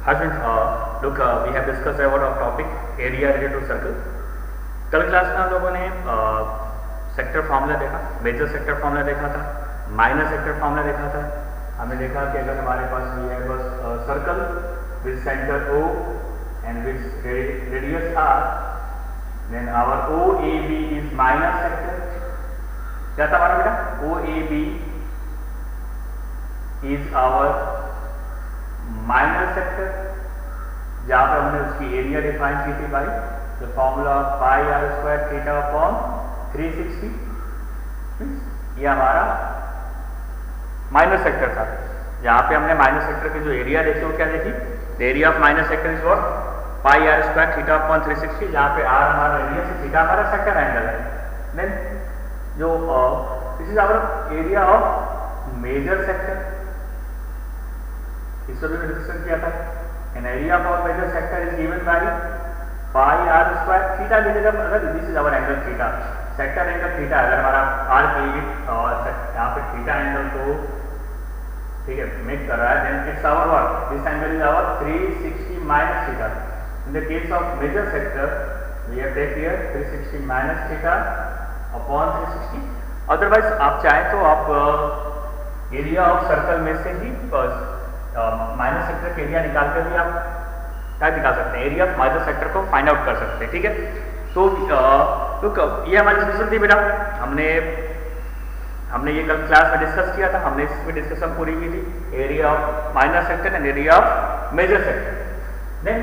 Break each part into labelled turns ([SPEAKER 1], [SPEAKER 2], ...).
[SPEAKER 1] Hi friends, look, we have discussed about our topic area related to circle. कल class में हम लोगों ने सेक्टर फॉर्मूला देखा, मेजर सेक्टर फॉर्मूला देखा था, माइनर सेक्टर फॉर्मूला देखा था। हमने देखा कि अगर हमारे पास ये है बस circle with centre O and with radius R, then our OAB is minor sector. क्या था हमारा बेटा? OAB is our minor sector, जहां पर हमने उसकी एरिया डिफाइन की थी by the formula pi are square theta upon 360। ये हमारा माइनर सेक्टर था, जहां पे हमने माइनर सेक्टर की जो एरिया देखी वो क्या देखी? The area of minor sector is what? Pi are square theta upon 360, जहां पे आर हमारा रेडियस है, थीटा हमारा सेक्टर एंगल है। देन जो this is our area of major sector, इसको भी डिस्कशन किया था। An area of major sector is given by pi are square theta की जगह अगर this is our angle theta, sector angle theta, अगर हमारा आर की और यहाँ पे थीटा एंगल को ठीक है मेक कर रहा है, then it's our what? This angle is our 360 minus theta. In the case of major sector we have take here 360 minus theta upon 360। Otherwise आप चाहें तो आप एरिया ऑफ सर्कल में से ही माइनर सेक्टर का एरिया निकाल कर भी आप क्या निकाल सकते हैं? एरिया ऑफ माइनर सेक्टर को फाइंड आउट कर सकते हैं। ठीक है, तो ये हमारी डिस्कशन थी बेटा। हमने ये कल क्लास में डिस्कस किया था, हमने इसमें डिस्कशन पूरी की थी area of minor sector and area of major sector. Then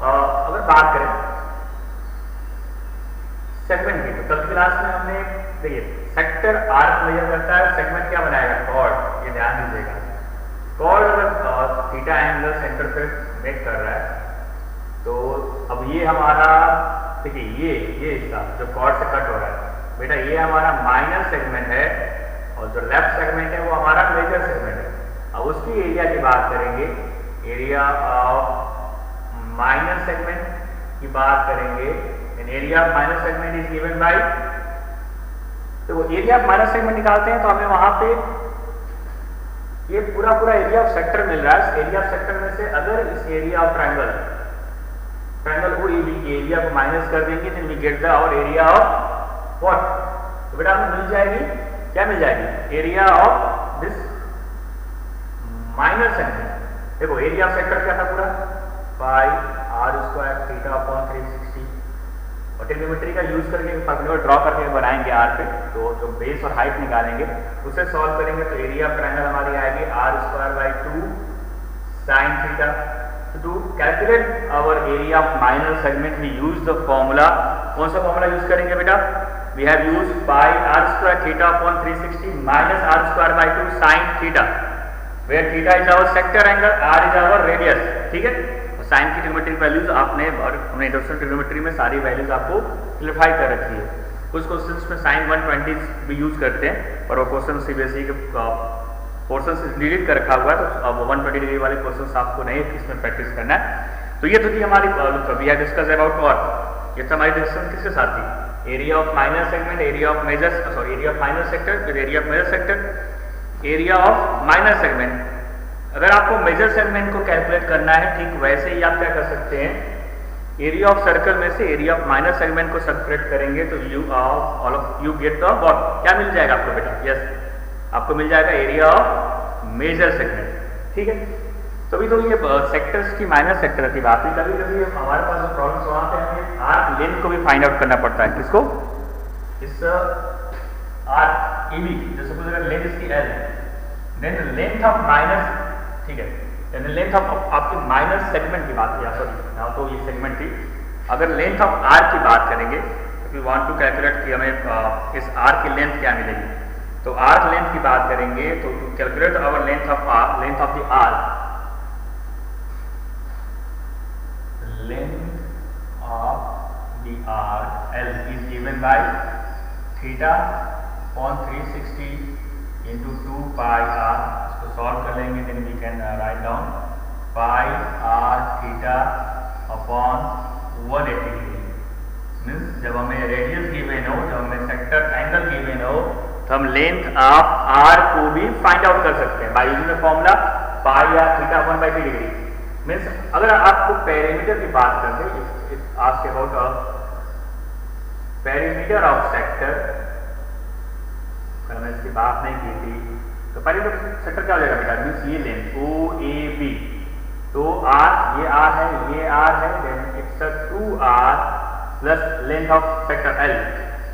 [SPEAKER 1] अगर बात करें सेगमेंट की, तो कल क्लास में हमने देखिए सेक्टर आर्क मेजर करता है, सेगमेंट क्या बनाएगा? कॉर्ड। ये ध्यान दीजिएगा, कॉर्ड अगर थीटा एंगल सेंटर पे मेक कर रहा है तो अब ये हमारा देखिए ये हिस्सा जो कॉर्ड से कट हो रहा है बेटा, ये हमारा माइनर सेगमेंट है और जो लेफ्ट सेगमेंट है वो हमारा मेजर सेगमेंट है। अब उसकी एरिया की बात करेंगे, एरिया ऑफ माइनर सेगमेंट की बात करेंगे, and area of minor segment is given bye, तो वो एरिया ऑफ माइनर सेगमेंट निकालते हैं तो हमें वहां पे ये पूरा एरिया ऑफ सेक्टर मिल रहा है। इस एरिया ऑफ सेक्टर में से अगर इस एरिया ऑफ ट्रायंगल OAB की एरिया को माइनस कर देंगे then we get the our area of what? तो बेटा हमें मिल जाएगी, क्या मिल जाएगी? Area of this minor segment. देखो एरिया ऑफ सेक्टर क्या था पूरा? Pi are square theta upon 360, और ट्रिग्नोमेट्री का यूज करके फॉर्मूला ड्रॉ करके बनाएंगे आर पे, तो जो बेस और हाइट निकालेंगे उसे सॉल्व करेंगे तो एरिया ऑफ ट्रायंगल हमारी आएगी r square by 2 sine theta. To calculate our area of minor segment we use the formula. कौन सा फॉर्मूला यूज करेंगे बेटा? We have use pi are square theta upon 360 minus r square by 2 sine theta, where theta is our sector angle, r is our radius. ठीक है, sign की trigonometric values आपने और हमने इंट्रोडक्शन ट्रिग्नोमेट्री में सारी वैल्यूज आपको क्लियरफाई कर रखी है। कुछ क्वेश्चंस में साइन 120 भी यूज करते हैं, पर वो क्वेश्चन सीबीएसई के पोर्शन से डिलीट कर रखा हुआ है, तो अब 120 डिग्री वाले क्वेश्चंस आपको नहीं इसमें प्रैक्टिस करना है। तो ये तो थी हमारी वी हैव डिस्कस अबाउट और ये तो हमारी डिस्कशन किसके साथ थी? Area of minor segment, area of major sorry area of minor sector with area of major sector, area of minor segment. अगर आपको मेजर सेगमेंट को कैलकुलेट करना है, ठीक वैसे ही आप क्या कर सकते हैं? एरिया ऑफ सर्कल में से एरिया ऑफ माइनर सेगमेंट को सब्ट्रैक्ट करेंगे तो यू गेट द व्हाट? क्या मिल जाएगा आपको बेटा? यस, आपको मिल जाएगा एरिया ऑफ मेजर सेगमेंट। ठीक है, तभी तो ये सेक्टर्स की माइनर सेक्टर की बात है। कभी कभी हमारे पास जो प्रॉब्लम्स वहां पे हमें आर्क लेंथ को भी फाइंड आउट करना पड़ता है। किसको? इस आर्क EB, जैसे सपोज अगर लेंथ इसकी L, then length of minus, ठीक है, यानी लेंथ ऑफ आपकी माइनर सेगमेंट की बात किया, सॉरी यहाँ तो ये सेगमेंट थी। अगर लेंथ ऑफ आर की बात करेंगे तो वी वांट टू कैलकुलेट कि हमें इस आर की लेंथ क्या मिलेगी, तो आर्क लेंथ की बात करेंगे तो to calculate our length of r, length of the arc, length of the arc L is given by theta upon 360 into 2 pi r। इसको सॉल्व कर लेंगे then we can write down pi r theta upon 180 degree. Means जब हमें radius given हो, जब हमें sector angle given हो, तो हम लेंथ ऑफ आर को भी फाइंड आउट कर सकते हैं by using the formula pi r theta upon by 3 degree. Means अगर आपको पेरीमीटर की बात करते ask about perimeter of sector, अगर मैं इसकी बात नहीं की थी तो पेरीमीटर सेक्टर क्या हो जाएगा बेटा, मीन्स ये लेंथ ओ ए बी, तो आर, ये आर है, ये आर है, then it's a 2r plus length of sector L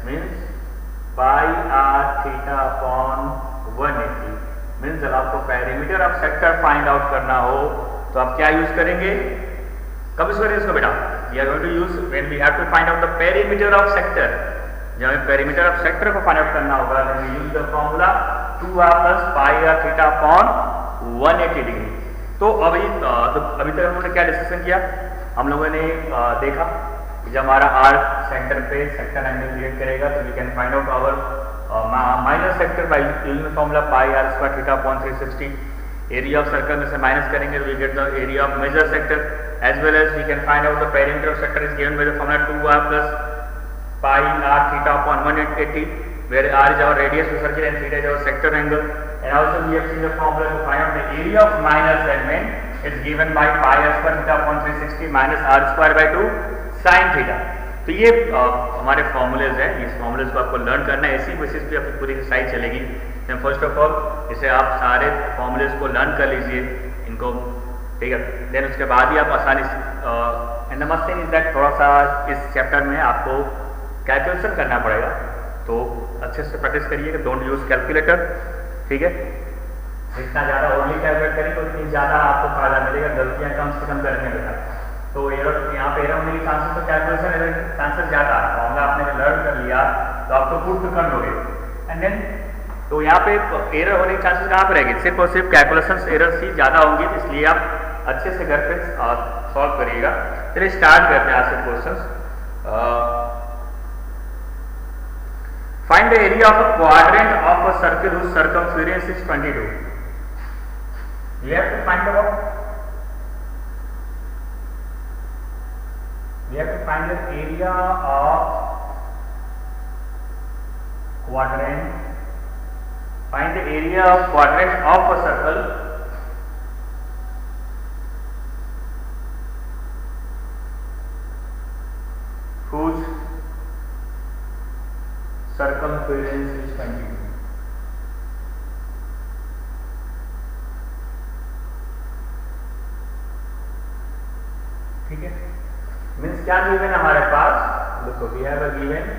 [SPEAKER 1] means pi r theta upon 180। Means जब आपको perimeter of sector find out करना हो तो आप क्या यूज करेंगे, कब यूज करेंगे इसको बेटा, we are going to use when we have to find out the perimeter of sector. जब हमें पेरीमीटर ऑफ सेक्टर को फाइंड आउट करना होगा then we use the formula 2r plus pi r theta upon 180 degree. तो अभी तक हम लोगों ने क्या डिस्कशन किया, हम लोगों ने देखा कि जब हमारा आर सेंटर पे सेक्टर एंगल क्रिएट करेगा तो we can find out our minus sector by using formula pi are square theta upon 360। Area of circle में से माइनस करेंगे तो we get the area of major sector, as well as we can find out the perimeter of sector is given by the formula 2r plus pi r theta upon 180, where r is our radius of circle and theta is our sector angle. And also we have seen the formula to find out the area of minor segment is given by pi r square theta upon 360 minus r square by 2 sin theta. तो ये हमारे formulas हैं, इस formulas को आपको learn करना है, इसी बेसिस पे आपकी पूरी एक्सरसाइज चलेगी। तो फर्स्ट ऑफ ऑल इसे आप सारे फॉर्मूलेज को लर्न कर लीजिए इनको, ठीक है, देन उसके बाद ही आप आसानी से and the must thing is that थोड़ा सा इस चैप्टर में आपको कैलकुलेशन करना पड़ेगा, तो अच्छे से प्रैक्टिस करिए, डोंट यूज कैलकुलेटर, ठीक है। जितना ज़्यादा ओनली कैलकुलेट करें तो उतनी ज़्यादा आपको फायदा मिलेगा, गलतियाँ कम से कम करने में। तो एरर यहाँ पे एरर होने की चांसेस, तो कैलकुलेशन एरर चांसेस ज़्यादा, फॉर्मूला आपने लर्न कर लिया तो आप तो पुट कर लोगे, एंड देन तो यहाँ पे एरर होने की चांसेस कहाँ पे रहेगी, सिर्फ और सिर्फ कैलकुलेशन एरर्स ही ज़्यादा होंगी, तो इसलिए आप अच्छे से घर पे सॉल्व करिएगा। चलिए स्टार्ट करते हैं आज से question. Find the area of a quadrant of a circle whose circumference is 22. We have to find the area of quadrant. Find the area of quadrant of a circle whose circumference is 22. ठीक है, means क्या given है हमारे पास, देखो we have a given,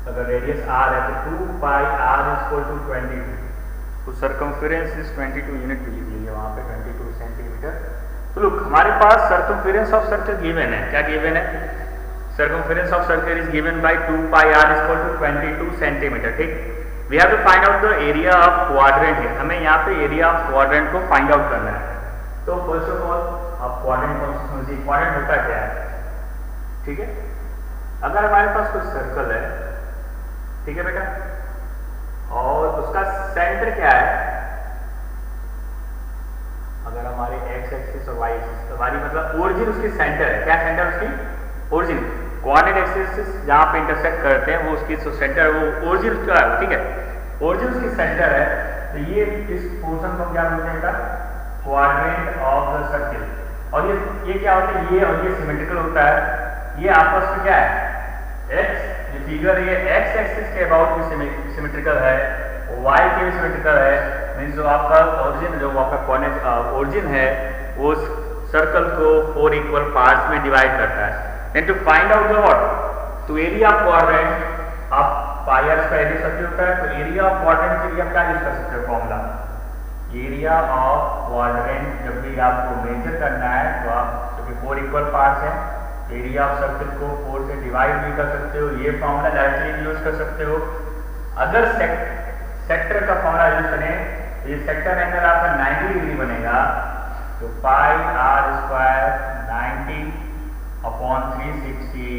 [SPEAKER 1] अगर radius r है तो 2 पाई r is equal to 22, तो सर्कमफेरेंस इज 22 यूनिट भी लीजिए वहां पे 22 सेंटीमीटर। तो लुक हमारे पास सर्कमफेरेंस ऑफ सर्कल गिवन है, क्या गिवन है, circumference of circle is given by 2 pi r is equal to 22 centimeter, ठीक। we have to find out the area of quadrant है, हमें यहाँ पे area of quadrant को find out करना है। तो first of all आप quadrant को समझिए, quadrant होता क्या है, ठीक है। अगर हमारे पास कोई सर्कल है, ठीक है बेटा, और उसका सेंटर क्या है, अगर हमारे x एक्सिस और y एक्सिस, हमारी मतलब ओरिजिन उसकी सेंटर है, क्या सेंटर उसकी, ओरिजिन, कोऑर्डिनेट एक्सिस जहां पे इंटरसेक्ट करते हैं वो उसकी सेंटर, वो ओरिजिन उसका है, ठीक है, ओरिजिन उसकी सेंटर है, तो ये इस पोर्शन को क्या बोलते हैं बेटा, क्वाड्रेंट ऑफ द सर्किल। और ये क्या होता है, ये और ये सिमेट्रिकल होता है, ये आपस में क्या है, x, ये फिगर ये x एक्सिस के अबाउट भी सिमेट्रिकल है, y के भी सिमेट्रिकल है, मींस जो आपका ओरिजिन, जो आपका कोऑर्डिनेट ओरिजिन है वो सर्कल को 4 इक्वल पार्ट्स में डिवाइड करता है। And to find out the what, तो एरिया ऑफ क्वाड्रेंट आप पाई आर स्क्वायर यूज करते होता है, तो एरिया ऑफ क्वाड्रेंट के लिए आप क्या यूज कर सकते हो फॉर्मूला, एरिया ऑफ क्वाड्रेंट जब भी आपको मेजर करना है तो आप क्योंकि 4 इक्वल पार्ट्स हैं, एरिया ऑफ सर्कल को 4 से डिवाइड भी कर सकते हो, ये फॉर्मूला डायरेक्टली यूज कर सकते हो। अगर सेक्टर का फॉर्मूला यूज करें तो ये सेक्टर एंगल आपका 90 डिग्री बनेगा, तो pi are square 90 upon 360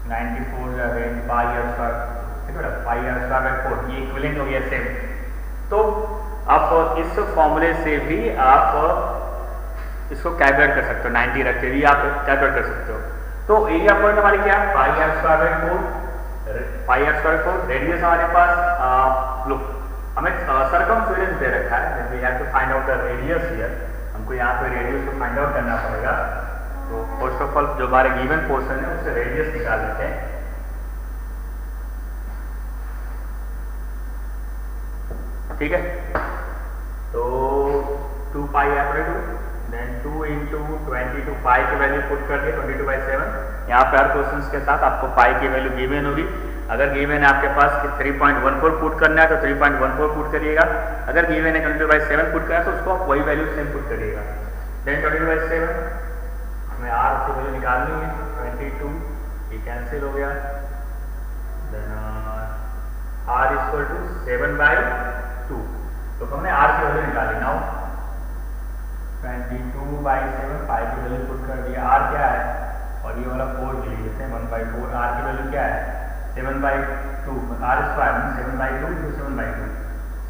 [SPEAKER 1] 94 again pi are square, ठीक है, पाई आर स्क्वायर बाय 4, ये इक्विवेलेंट हो गया सेम। तो आप इस फॉर्मूले से भी आप इसको कैलकुलेट कर सकते हो, 90 रख के भी आप कैलकुलेट कर सकते हो। तो एरिया पॉइंट हमारी क्या है, pi are square by 4, pi are square 4, radius हमारे पास लुक हमें सर्कमफेरेंस दे रखा है, we have to find out the radius here, हम हमको यहाँ पे रेडियस को फाइंड आउट करना पड़ेगा। तो फर्स्ट ऑफ ऑल जो हमारे गिवन पोर्शन है उससे रेडियस निकाल लेते हैं। ठीक है, तो 2 पाई एपरेटू देन 2 इंटू 22 पाई की वैल्यू पुट कर दिए 22/7। यहाँ पे हर क्वेश्चन के साथ आपको पाई की वैल्यू गिवन होगी। अगर गिवन है आपके पास कि 3.14 पुट करना है तो 3.14 पुट करिएगा। अगर गिवन है 22/7 पुट करना है तो उसको आप वही वैल्यू सेम पुट करिएगा। देन 22/7 हमें आर की वैल्यू निकालनी है 22, ये कैंसिल हो गया। देन आर इक्वल टू 7/2, तो हमने आर की वैल्यू निकाली। नाउ 22/7 पाई की वैल्यू पुट कर दिया। आर क्या है और ये वाला 4 ले लेते हैं 1/4। आर की वैल्यू क्या है 7/2, आर स्क्वायर 7/2 इंटू 7/2।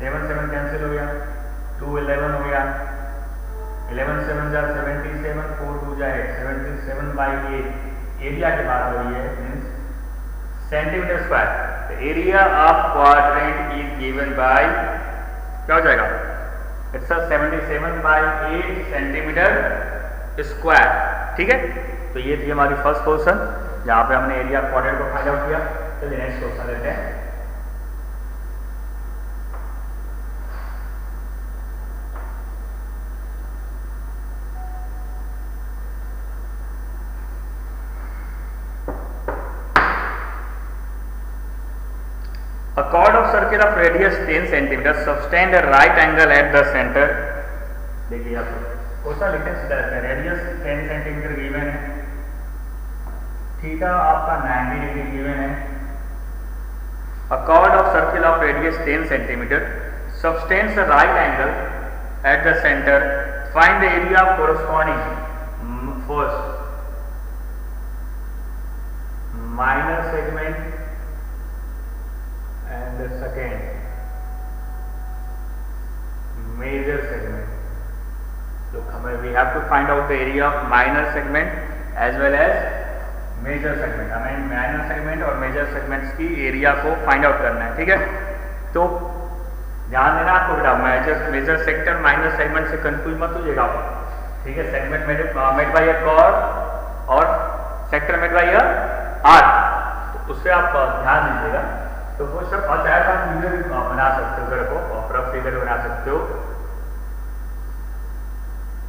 [SPEAKER 1] 7 7 कैंसिल हो गया, 2 11 हो गया, 11 7 जा 77, 4 2 जा 8, 77/8 एरिया की बात हो रही है, means centimetre square. The area of quadrant is given by क्या हो जाएगा, इट्स 77/8 सेंटीमीटर स्क्वायर। ठीक है, तो ये थी हमारी फर्स्ट क्वेश्चन जहाँ पे हमने एरिया ऑफ क्वाड्रेंट को फाइंड आउट किया। चलिए नेक्स्ट क्वेश्चन लेते हैं। A chord of circle of radius 10 cm subtend a right angle at the center। देखिए आप क्वेश्चन लिखते हैं सीधा रहता है। रेडियस 10 सेंटीमीटर गिवन है, थीटा आपका 90 डिग्री गिवन है। A chord of circle of radius 10 cm subtends a right angle at the center, find the area of corresponding first minor segment and the second major segment। Look, we have to find out the area of minor segment as well as major segment। हमें minor segment और major segments की area को find out करना है। ठीक है, तो ध्यान देना आपको बेटा, मेजर सेक्टर माइनर सेगमेंट से कंफ्यूज मत होइएगा आप। ठीक है, segment made by a chord और sector made by a arc, तो उससे आप ध्यान दीजिएगा। तो वो सब चाहे तो आप फिगर बना सकते हो, घर को और रफ फिगर बना सकते हो।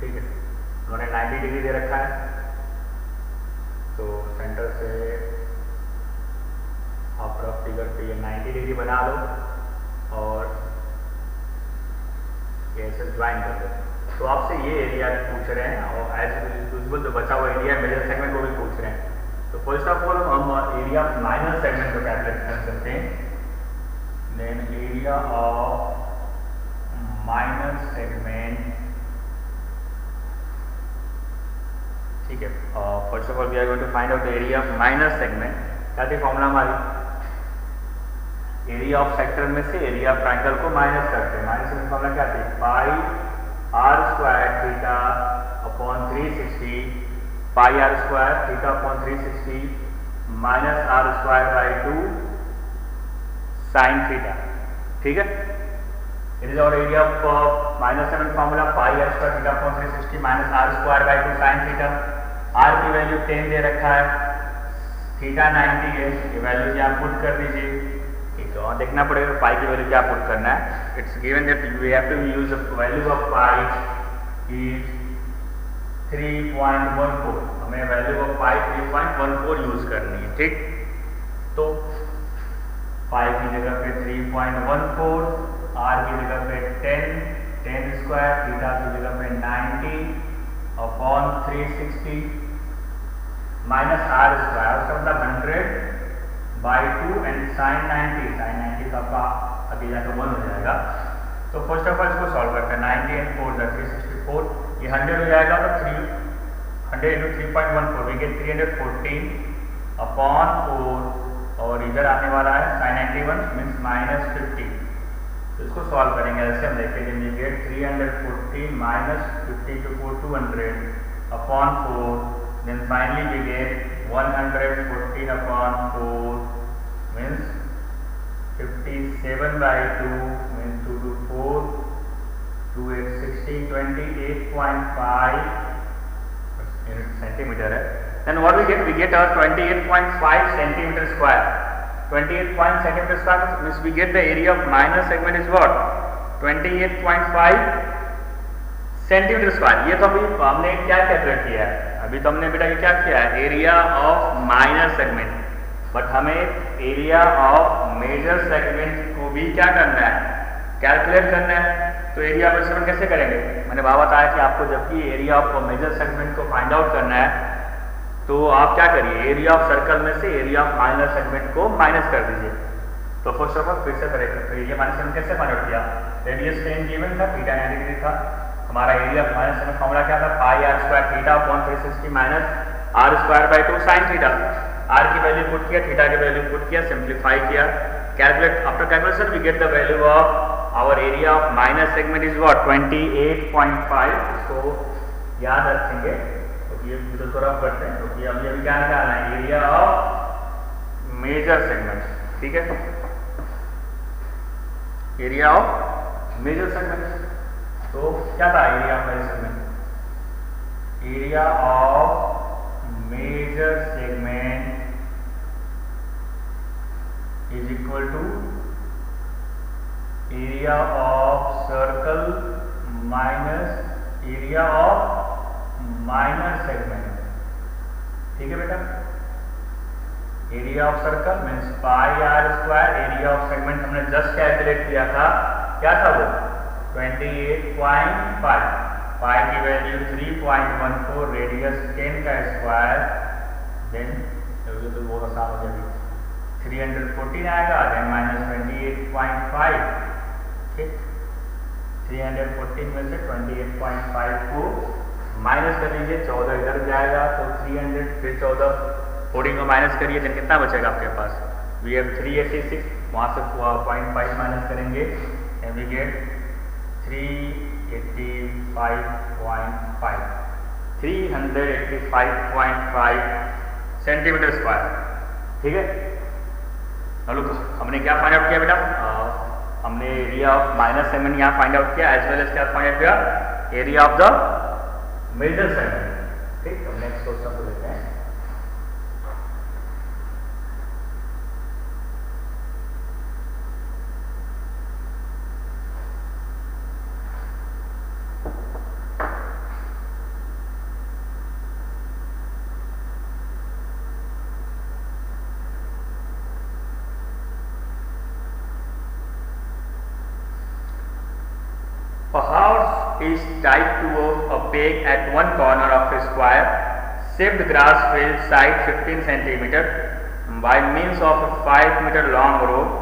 [SPEAKER 1] ठीक है, उन्होंने 90 डिग्री दे रखा है, तो सेंटर से आप रफ फिगर पे ये 90 डिग्री बना लो और ऐसे ज्वाइन कर दो। तो आपसे ये एरिया पूछ रहे हैं और एज यूजुअल जो बचा हुआ एरिया मेजर सेगमेंट को भी पूछ रहे हैं। तो फर्स्ट ऑफ ऑल हम एरिया ऑफ माइनर सेगमेंट को कैलकुलेट कर सकते हैं। Then area of minor segment, ठीक है, first of all we are going to find out the area of minor segment. क्या थी फॉर्मूला हमारी, एरिया ऑफ सेक्टर में से एरिया ऑफ ट्रायंगल को माइनस करते हैं। माइनस में फॉर्मूला क्या थी, pi are square theta upon 360, pi are square theta upon 360 minus r square by 2 sine theta. ठीक है, it is our area of minus segment formula, pi are square theta upon 360 minus r square by 2 sine theta. R की value 10 दे रखा है, theta 90 है, ये value यहाँ put कर दीजिए। ठीक है, और देखना पड़ेगा पाई की वैल्यू क्या पुट करना है। It's given that we have to use the value of pi is 3.14। हमें वैल्यू ऑफ पाई 3.14 यूज करनी है। ठीक, तो पाई की जगह पे 3.14, आर की जगह पे 10 स्क्वायर, थीटा की जगह पे 90 अपॉन 360 माइनस आर स्क्वायर, उसका मतलब 100/2 एंड साइन 90 का आपका अभी जाकर 1 हो जाएगा। तो फर्स्ट ऑफ ऑल इसको सॉल्व करते हैं। 90 एंड 4 364, ये 100 हो जाएगा तो 100 इंटू 3.14 वी गेट 314 अपॉन 4, और इधर आने वाला है साइन 91 मीन्स -50। तो इसको सॉल्व करेंगे ऐसे हम देखेंगे, वी गेट 314 माइनस 50 to 4 200 अपॉन 4, then finally we get 114 upon 4 means 57/2 means 2 to 4 28.5 centimeter है. Then what we get? We get our 28.5 centimeter square. 28 centimeter square means we get the area of minor segment is what? 28.5 centimetre square. ये तो अभी हमने क्या calculate किया है? अभी तो हमने बेटा ये क्या किया है? Area of minor segment. But हमें एरिया ऑफ मेजर सेगमेंट को भी क्या करना है? कैलकुलेट करना है. तो एरिया ऑफ सेगमेंट कैसे करेंगे? मैंने बताया कि आपको जब भी एरिया ऑफ मेजर सेगमेंट को फाइंड आउट करना है तो आप क्या करिए? एरिया ऑफ सर्कल में से एरिया ऑफ माइनर सेगमेंट को माइनस कर दीजिए. तो फर्स्ट ऑफ ऑल फिर से करेंगे. तो एरिया माइनस सेगमेंट कैसे फाइंड आउट किया? रेडियस 10 गिवन था, थीटा 90 डिग्री था. हमारा area of minus segment formula क्या था? Pi are square theta upon 360 minus r square by 2 sine theta. R की वैल्यू पुट किया, थीटा की वैल्यू पुट किया, सिंप्लीफाई किया, calculate. After calculation we get the value of our area of minor segment is what? 28.5. So याद रखेंगे. तो ये तो थोड़ा करते हैं. तो अभी क्या निकालना है? Area of major segment. ठीक है, एरिया ऑफ मेजर सेगमेंट. तो क्या था area of major segment? Area of major segment is equal to area of circle minus area of minor segment. ठीक है बेटा. Area of circle means pi are square. Area of segment हमने just calculate किया था. क्या था वो? 28.5. पाई की वैल्यू 3.14, रेडियस 10 का स्क्वायर. देन तो बहुत आसान हो जाएगी. 314 आएगा. Then minus 28.5. ठीक, 314 में से 28.5 को माइनस कर लीजिए. 14 इधर जाएगा तो 300. फिर 14 14 को माइनस करिए. देन कितना बचेगा आपके पास? We have 386. वहाँ से 0.5 माइनस करेंगे and we get 385.5. 385.5 centimetre square. ठीक है. चलो हमने क्या फाइंड आउट किया बेटा? हमने एरिया ऑफ माइनर सेगमेंट यहाँ फाइंड आउट किया, एज वेल एज क्या फाइंड आउट किया? Area of the major segment. ठीक. तो नेक्स्ट क्वेश्चन को लेते हैं. A horse is tied to a peg at one corner of a square shaped grass field side 15 cm by means of a 5 meter long rope.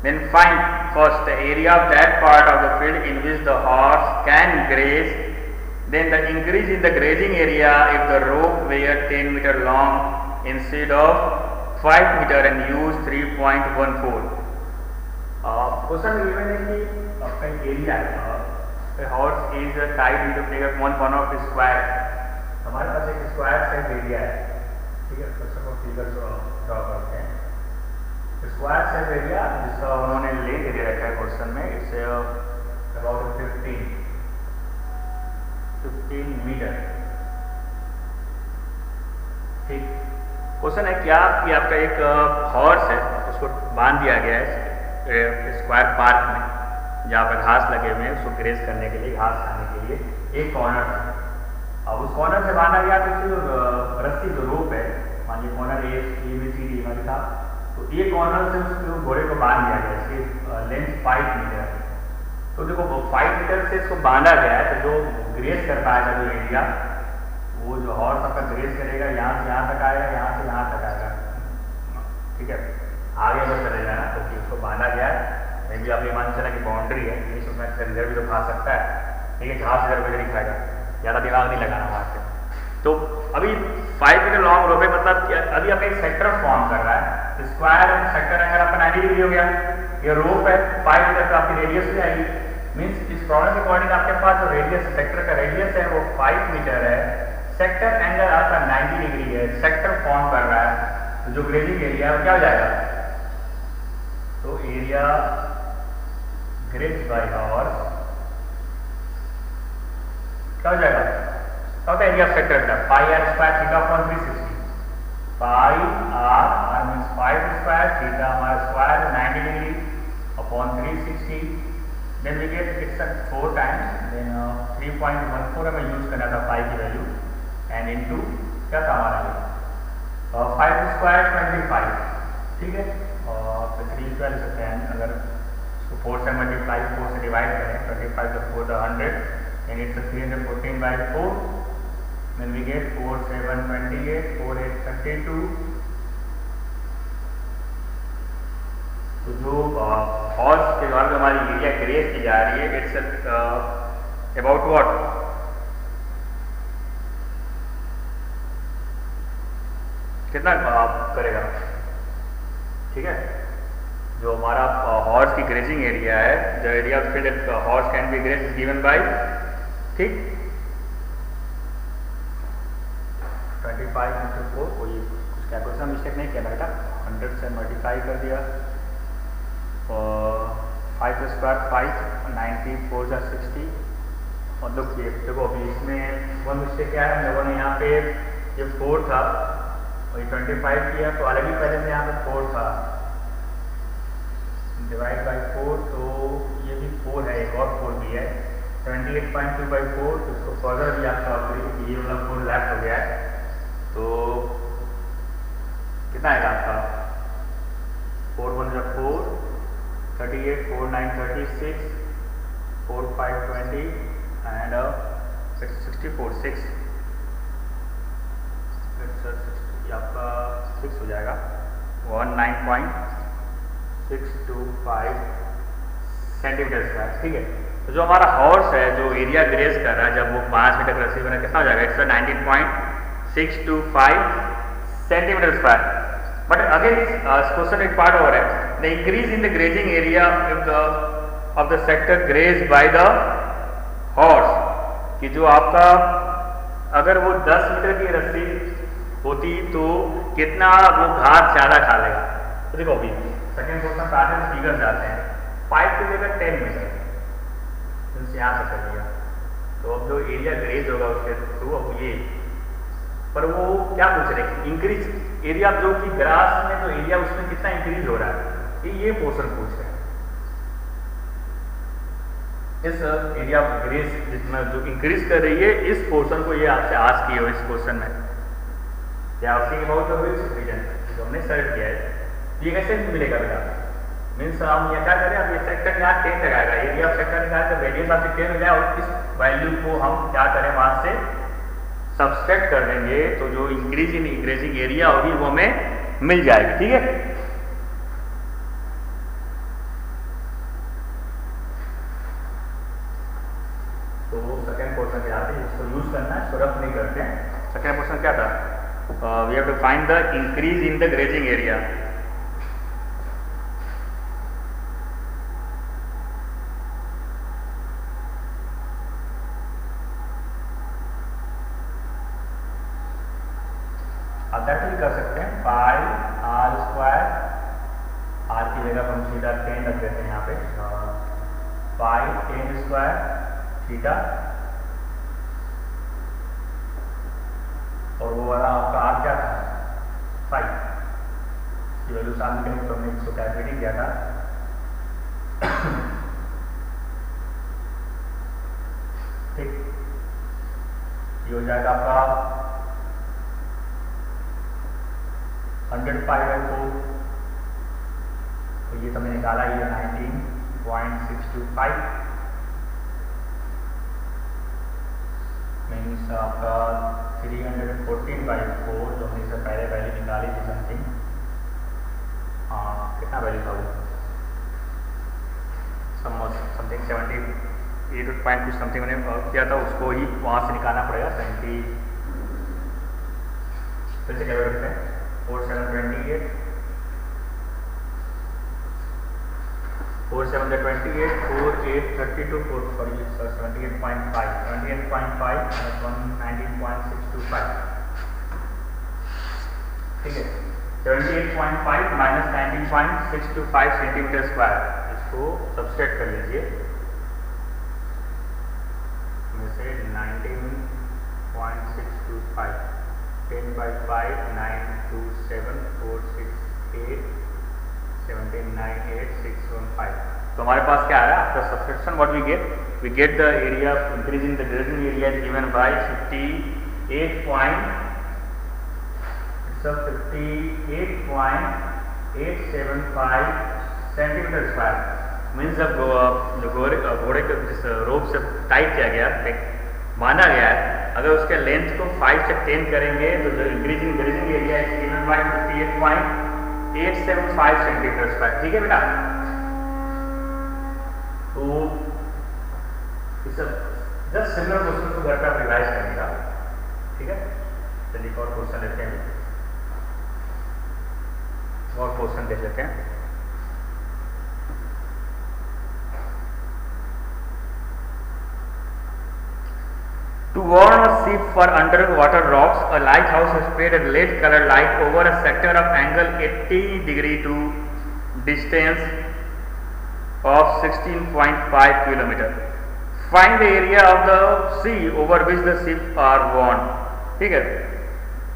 [SPEAKER 1] Then find first the area of that part of the field in which the horse can graze. Then the increase in the grazing area if the rope were 10 meter long instead of 5 meter and use 3.14. Question given है कि आपका area a horse is tied into peg at one corner of the square. हमारे पास एक square size area है. ठीक है. First of all figure draw करते हैं. स्क्वायर साइज एरिया जिसका उन्होंने लेंथ दे रखा है क्वेश्चन में, इट्स अबाउट 15 मीटर. ठीक. क्वेश्चन है क्या कि आपका एक हॉर्स है, उसको बांध दिया गया है स्क्वायर पार्क में जहाँ पर घास लगे हुए हैं, उसको ग्रेस करने के लिए, घास खाने के लिए. एक कॉर्नर है. अब उस कॉर्नर से बांधा गया तो उसकी रस्सी जो रोप है, मान लीजिए corner A B C D वाली था, तो एक कॉर्नर से उसको घोड़े को बांध दिया गया. इसकी लेंथ 5 मीटर. तो देखो 5 मीटर से इसको बांधा गया है, तो जो ग्रेस कर पाएगा जो एरिया, वो जो हॉर्स आपका ग्रेस करेगा यहाँ से यहाँ तक आएगा, यहाँ से यहाँ तक आएगा. ठीक है. आगे अगर चले जाना तो उसको बांधा गया है. मैं भी आप ये मान चला कि बाउंड्री है, ये उसमें इधर भी तो खा सकता है. ठीक है. घास इधर भी नहीं खाएगा, ज़्यादा दिमाग नहीं लगाना वहाँ पे. तो अभी 5 मीटर लॉन्ग रोप है, मतलब अभी आपका एक सेक्टर फॉर्म कर रहा है. स्क्वायर सेक्टर एंगल आपका 90 डिग्री हो गया. ये रोप है 5 मीटर का, आपकी रेडियस हो जाएगी. मीन्स इस प्रॉब्लम के अकॉर्डिंग आपके पास जो रेडियस सेक्टर का रेडियस है वो 5 मीटर है. सेक्टर एंगल आपका 90 डिग्री है. सेक्टर फॉर्म कर रहा है. तो जो ग्रेजिंग एरिया है वो क्या हो जाएगा? तो एरिया ग्रेज्ड बाय हॉर्स क्या हो जाएगा, क्या होता है एरिया ऑफ सेक्टर का pi are square theta upon 360, pi r means 5 square theta हमारा square 90 degree upon 360, then we get it's 4 times, then 3.14 हमें यूज करना था पाई की वैल्यू एंड इनटू क्या था हमारा 5 स्क्वायर 25, ठीक है, और 3 स्क्वायर ले सकते हैं अगर 4 से मल्टीप्लाई 4 से डिवाइड करें 25 to 4 100 and it's 314 by 4, then we get 4 7 28 4 8 32. तो जो हॉर्स के द्वारा जो हमारी एरिया ग्रेस की जा रही है इट्स अबाउट व्हाट, कितना करेगा, ठीक है, जो हमारा हॉर्स की ग्रेजिंग एरिया है, the area of field horse can be graze is given by, ठीक, 25 इंटू 4, कोई कुछ कैलकुलेशन मिस्टेक नहीं किया बेटा, 100 से मल्टीप्लाई कर दिया, और 5 स्क्वायर 5 90 4 जा 60, और देखो अभी इसमें वन मिस्टेक क्या है, हम लोगों ने यहाँ पे ये 4 था और ये 25 किया, तो ऑलरेडी पहले से यहाँ पे 4 था, डिवाइड बाई 4, तो ये भी 4 है, एक और 4 भी है, 78.2 by 4, तो इसको फर्दर भी आप सॉल्व करिए कि ये वाला 4 लेफ्ट हो गया है, तो कितना आएगा आपका 4 1 जा 4 38 4 9 36 4 5 20 एंड 64 6, आपका 6 हो जाएगा 19.625 सेंटीमीटर स्क्वायर, ठीक है। तो जो हमारा हॉर्स है जो एरिया ग्रेज कर रहा है जब वो 5 मीटर का रस्सी बना कितना हो जाएगा, it's 19.625 centimetre square. But again इस क्वेश्चन एक पार्ट और है, the increase in the grazing area of the sector graze by the horse, कि जो आपका अगर वो 10 मीटर की रस्सी होती तो कितना वो घास ज्यादा खा लेगा। तो देखो अभी सेकेंड क्वेश्चन पे आते हैं, फिगर जाते हैं, 5 की जगह 10 मीटर यहाँ से कर दिया, तो अब जो एरिया ग्रेज होगा उसके थ्रू अब ये, पर वो क्या पूछ रहे हैं इंक्रीज एरिया, जो कि ग्रास में जो एरिया उसमें कितना इंक्रीज हो रहा है, ये पोर्शन पूछ रहे हैं। इस एरिया ऑफ ग्रेज जितना जो इंक्रीज कर रही है इस पोर्शन को ये आपसे आस्क किए हो इस क्वेश्चन में, या asking about the which region जो हमने सर्च किया है, ये कैसे मिलेगा बेटा, मीन्स हम ये क्या करें, अब ये सेक्टर यहाँ 10 लगाएगा, एरिया ऑफ सेक्टर निकाल कर रेडियस आपसे 10 मिल जाए और इस वैल्यू को हम क्या करें वहां से सब्सट्रैक्ट कर देंगे, तो जो इंक्रीज इन इंक्रीजिंग एरिया होगी वो हमें मिल जाएगी, ठीक है। तो सेकंड क्वेश्चन पे आते हैं, इसको यूज करना है, इसको रफ नहीं करते हैं। सेकंड क्वेश्चन क्या था, we have to find the increase in the grazing area. आप ऐसे भी कर सकते हैं, पाई आर स्क्वायर, आर की जगह हम थीटा 10 रख देते हैं यहाँ पे, पाई 10 स्क्वायर थीटा, और वो वाला आपका आर क्या था 5 की वैल्यू सामने करेंगे तो हमने इसको कैलकुलेटिंग किया था, ठीक, ये हो जाएगा आपका 100 पाई बाई 4, तो ये तो मैंने निकाला, ये 19.625 मीन्स आपका 314 बाई 4, जो हमने इससे पहले वैल्यू निकाली थी समथिंग, हाँ कितना वैल्यू था वो, समथिंग 78 पॉइंट कुछ समथिंग मैंने किया था, उसको ही वहाँ से निकालना पड़ेगा 70, फिर से कैलकुलेट करते हैं, 4728 4 7 28 4 8 32 4 सॉरी 78.5 78.5 19.625, ठीक है, 78.5 माइनस 19.625 सेंटीमीटर स्क्वायर, इसको सब्सट्रैक्ट कर लीजिए, में से 19 75986179861 तो हमारे पास क्या आ रहा है after subtraction what we get the area increase in the grazing area is given by 58.875 centimetre square means जब घोड़े को जिस रोप से टाइट किया गया माना गया है अगर उसके लेंथ को 5 से 10 करेंगे तो जो increasing grazing area is given by 58.875 centimetre square ठीक है बेटा। तो इस जस्ट सिमिलर क्वेश्चन को घर पे आप रिवाइज करेंगे ठीक है। चलिए और क्वेश्चन लेते हैं और क्वेश्चन देख लेते हैं। To warn a ship for underwater rocks, a lighthouse has spread a red colored light over a sector of angle 80 degree to distance of 16.5 km. Find the area of the sea over which the ships are warned. ठीक है।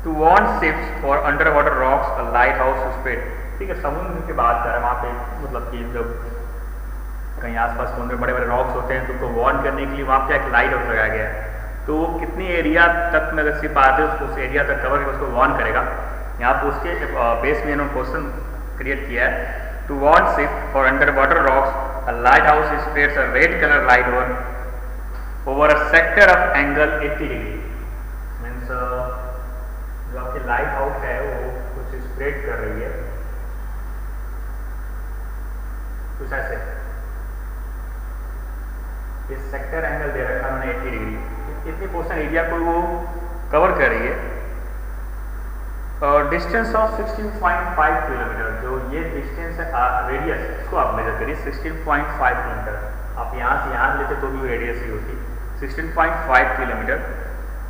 [SPEAKER 1] To warn ships for underwater rocks, a lighthouse is spread. ठीक है, समुद्र की बात कर रहे हैं वहाँ पे मतलब कि जब कहीं आसपास समुद्र में बड़े बड़े रॉक्स होते हैं तो उनको वार्न करने के लिए वहाँ पे एक लाइट हाउस लगाया गया है। तो वो कितनी एरिया तक में अगर शिप आते हैं उस एरिया तक कवर करके उसको वार्न करेगा। यहाँ पर उसके बेस में इन्होंने क्वेश्चन क्रिएट किया है। To warn ship for underwater rocks a lighthouse spreads a red colour light over a sector of angle 80 degree means जो आपकी लाइट हाउस है वो कुछ स्प्रेड कर रही है कुछ ऐसे इस सेक्टर एंगल दे रखा उन्होंने 80 डिग्री इतनी पोर्शन एरिया को वो कवर कर रही है और डिस्टेंस ऑफ 16.5 किलोमीटर जो ये डिस्टेंस है रेडियस इसको आप मेजर करिए 16.5 किलोमीटर आप यहाँ से यहाँ लेते तो भी रेडियस ही होती 16.5 kilometre.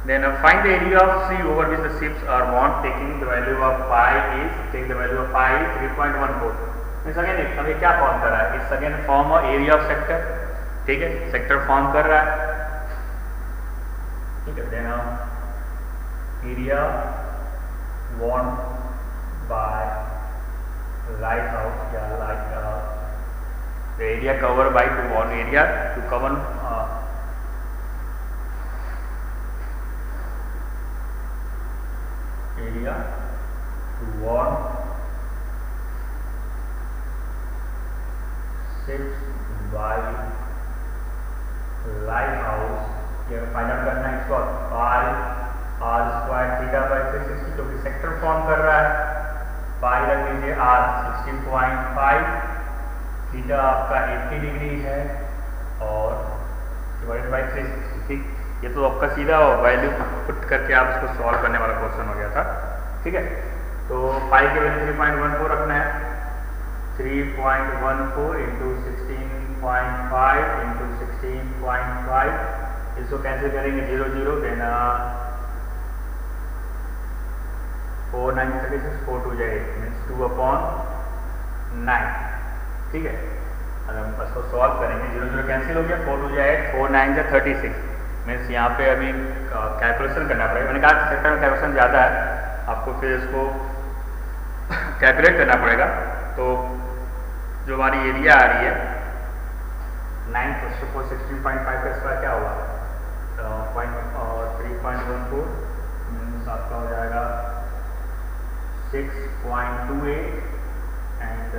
[SPEAKER 1] Then find the area of sea over which the ships are want taking the value of pi is take the value of pi 3.14 means again अब ये क्या फॉर्म कर रहा है is again form area of sector ठीक है sector form कर रहा है ठीक है। Then area warn by lighthouse या light the area cover by to warn area to cover area to warn ships by lighthouse ये find out करना है इसको pi are square theta by 360 क्योंकि सेक्टर फॉर्म कर रहा है पाई रख लीजिए आर 16.5 थीटा आपका 80 डिग्री है और डिवाइडेड बाई 360 ठीक ये तो आपका सीधा वैल्यू पुट करके आप इसको सॉल्व करने वाला क्वेश्चन हो गया था ठीक है। तो पाई के वैल्यू 3.14 रखना है 3.14 इंटू 16.5 इंटू 16.5 इसको कैंसिल करेंगे 0 0 देना 4 9 36 4 2 8 मीन्स 2/9 ठीक है। अगर हम इसको सॉल्व करेंगे 0 0 कैंसिल हो गया 4 2 8 4 9 36 मीन्स यहाँ पे अभी कैलकुलेशन करना पड़ेगा। मैंने कहा सेक्टर में कैलकुलेशन ज़्यादा है आपको फिर इसको कैलकुलेट करना पड़ेगा। तो जो हमारी एरिया आ रही है 9 16.5 का स्क्वायर क्या होगा 3.14 मीन्स आपका हो जाएगा 6.28 एंड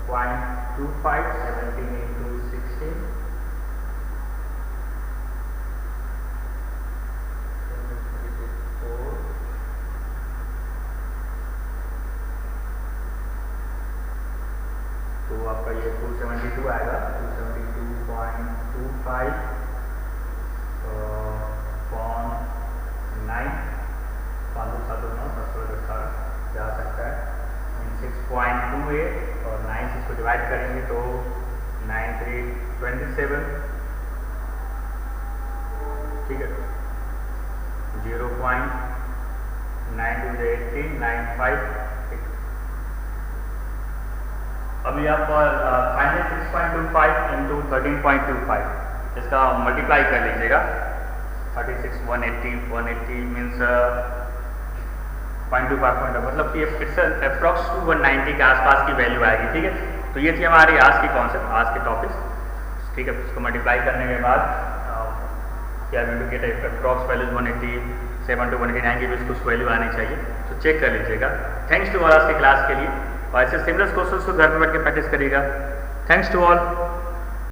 [SPEAKER 1] 0.25 17 इंटू 16 तो आपका ये 272 आएगा 272.25 9 5 7 9 जा सकता है 6.28 और 9 से इसको डिवाइड करेंगे तो 9 3 27 ठीक है 0.92 18 95 अभी आप फाइनल 6.25 इंटू 13.25 इसका मल्टीप्लाई कर लीजिएगा 36 180 मीन्स 0.25 मतलब कि इट्स अप्रॉक्स टू 190 के आसपास की वैल्यू आएगी, ठीक है। तो ये थी हमारी आज की कॉन्सेप्ट, आज के टॉपिक्स, ठीक है। इसको मल्टीप्लाई करने के बाद क्या value gate approx values 187 to 189 की कुछ वैल्यू आनी चाहिए, तो चेक कर लीजिएगा। थैंक्स टू ऑल आज की क्लास के लिए, और ऐसे सिमिलर क्वेश्चन को घर में बैठ के प्रैक्टिस करिएगा। Thanks to all.